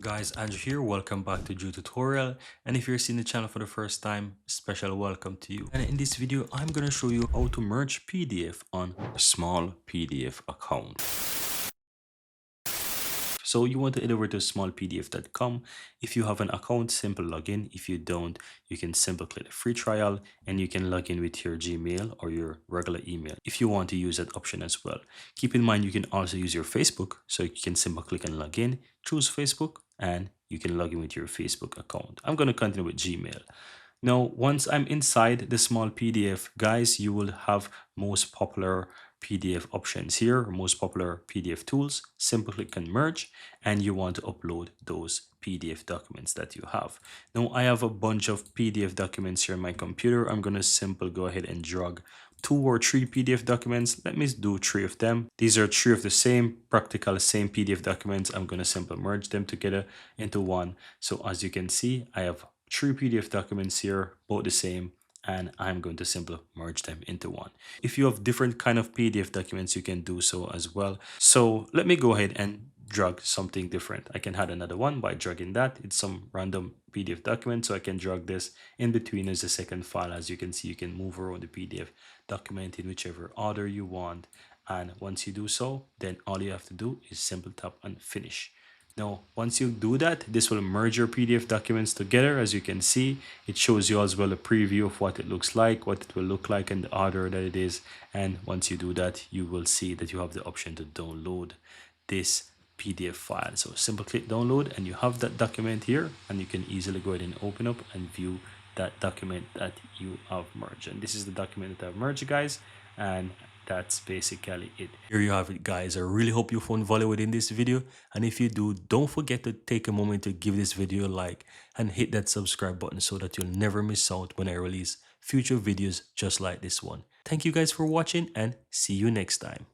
Guys, Andrew here. Welcome back to Drew Tutorial. And if you're seeing the channel for the first time, special welcome to you. And in this video, I'm going to show you how to merge PDF on a small PDF account. So you want to head over to smallpdf.com. If you have an account, simple login. If you don't, you can simply click the free trial and you can log in with your Gmail or your regular email if you want to use that option as well. Keep in mind, you can also use your Facebook. So you can simply click and log in, choose Facebook, and you can log in with your Facebook account. I'm going to continue with Gmail. Now, once I'm inside the small PDF, guys, you will have most popular PDF options here, most popular PDF tools. Simply click on merge and you want to upload those PDF documents that you have. Now, I have a bunch of PDF documents here on my computer. I'm going to simply go ahead and drag 2 or 3 PDF documents. Let me do 3 of them. These are 3 of the same PDF documents. I'm going to simply merge them together into one. So as you can see, I have 3 PDF documents here, both the same, and I'm going to simply merge them into one. If you have different kind of PDF documents, you can do so as well. So let me go ahead and drag something different. I can add another one by dragging that. It's some random PDF document, so I can drag this in between as a second file. As you can see, you can move around the PDF document in whichever order you want. And once you do so, then all you have to do is simply tap on finish. Now, once you do that, this will merge your PDF documents together. As you can see, it shows you as well a preview of what it looks like, what it will look like in the order that it is. And once you do that, you will see that you have the option to download this PDF file. So simply click download and you have that document here, and you can easily go ahead and open up and view that document that you have merged. And this is the document that I've merged, guys. And that's basically it. Here you have it, guys. I really hope you found value within this video, and if you do, don't forget to take a moment to give this video a like and hit that subscribe button so that you'll never miss out when I release future videos just like this one. Thank you guys for watching, and see you next time.